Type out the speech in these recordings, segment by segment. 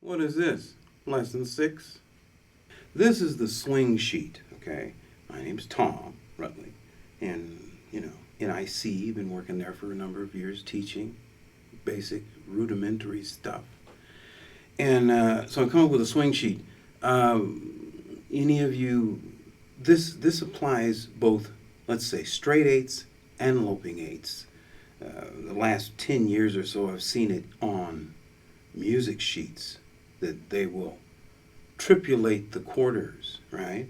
What is this? Lesson 6? This is the swing sheet, okay? My name's Tom Rutley, and, NIC, been working there for a number of years teaching basic rudimentary stuff. And so I come up with a swing sheet. Any of you, this applies both, let's say, straight eights and loping eights. The last 10 years or so, I've seen it on music sheets that they will tripulate the quarters, right?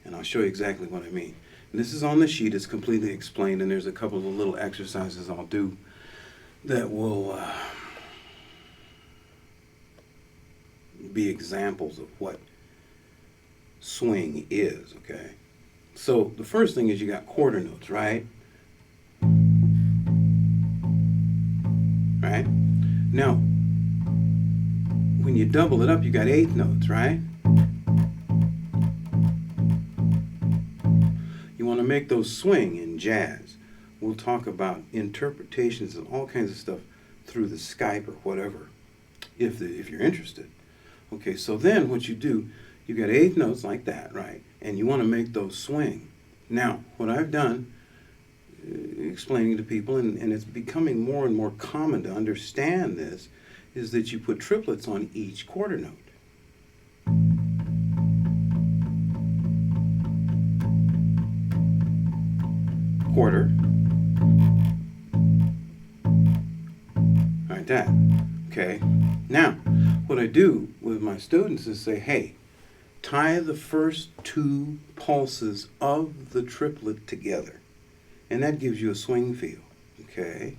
And I'll show you exactly what I mean. And this is on the sheet. It's completely explained, and there's a couple of little exercises I'll do that will be examples of what swing is, okay? So the first thing is you got quarter notes, right? Right? Now, when you double it up, you got eighth notes, right? You want to make those swing in jazz. We'll talk about interpretations and all kinds of stuff through the Skype or whatever, if you're interested. Okay, so then what you do, you got eighth notes like that, right? And you want to make those swing. Now, what I've done, explaining to people, and it's becoming more and more common to understand this, is that you put triplets on each quarter note. Quarter. Like that. Okay. Now, what I do with my students is say, hey, tie the first two pulses of the triplet together. And that gives you a swing feel. Okay.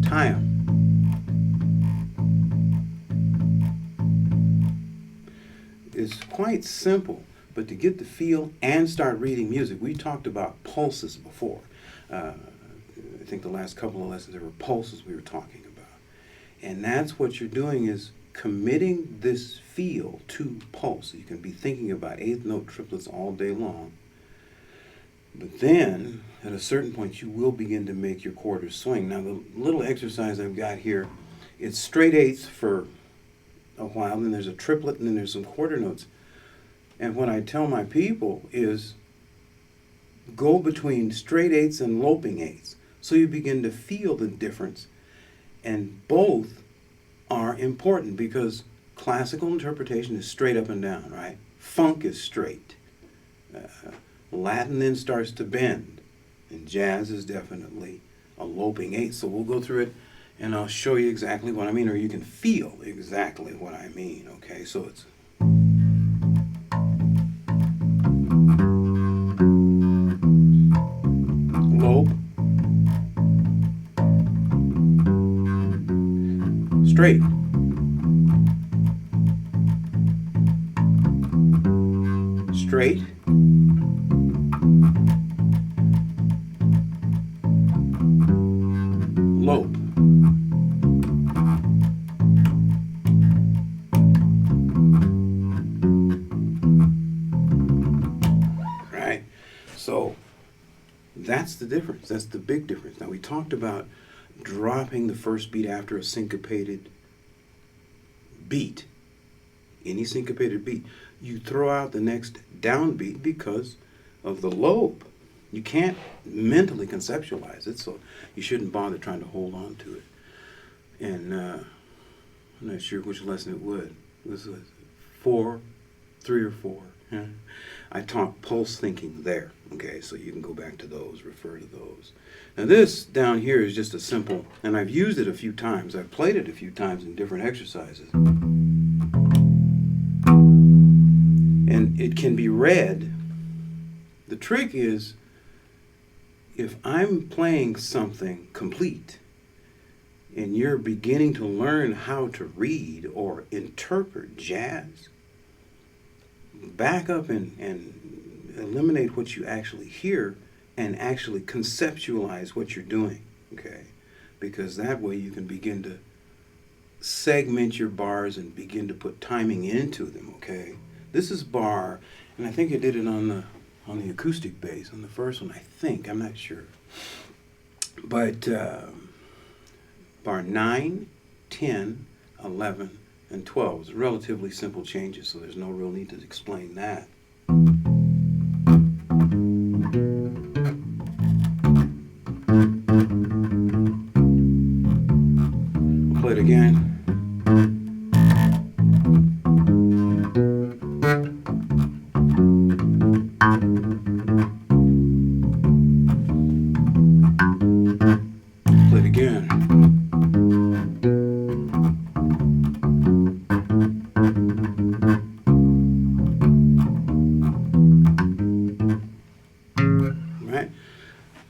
Tie them. It's quite simple, but to get the feel and start reading music, we talked about pulses before. I think the last couple of lessons there were pulses we were talking about. And that's what you're doing, is committing this feel to pulse. You can be thinking about eighth note triplets all day long, but then at a certain point you will begin to make your quarters swing. Now the little exercise I've got here, it's straight eighths for a while, then there's a triplet, and then there's some quarter notes. And what I tell my people is go between straight eighths and loping eighths, so you begin to feel the difference. And both are important, because classical interpretation is straight up and down, right? Funk is straight. Latin then starts to bend, and jazz is definitely a loping eighth. So we'll go through it, and I'll show you exactly what I mean, or you can feel exactly what I mean, okay? So it's lope, straight, straight, lope. Right? So that's the difference. That's the big difference. Now, we talked about dropping the first beat after a syncopated beat. Any syncopated beat. You throw out the next downbeat because of the lope. You can't mentally conceptualize it, so you shouldn't bother trying to hold on to it. And I'm not sure which lesson it would. It was 4, 3 or 4. Yeah. I taught pulse thinking there. Okay, so you can go back to those, refer to those. Now this down here is just a simple, and I've used it a few times. I've played it a few times in different exercises. And it can be read. The trick is, if I'm playing something complete and you're beginning to learn how to read or interpret jazz, back up and eliminate what you actually hear and actually conceptualize what you're doing, okay? Because that way you can begin to segment your bars and begin to put timing into them, okay? This is bar, and I think I did it on the on the acoustic bass on the first one, I think. I'm not sure. But bar 9, 10, 11, and 12 is relatively simple changes, so there's no real need to explain that. I'll play it again. Play it again. Right?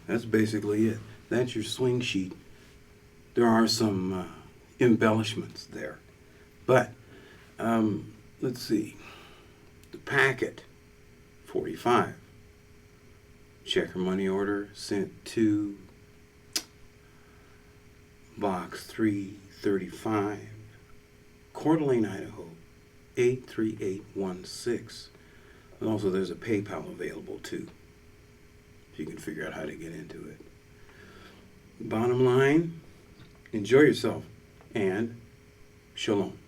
That's basically it. That's your swing sheet. There are some embellishments there. But, let's see. The packet, 45. Checker money order sent to Box 335, Coeur d'Alene, Idaho, 83816. And also there's a PayPal available too, if you can figure out how to get into it. Bottom line, enjoy yourself and shalom.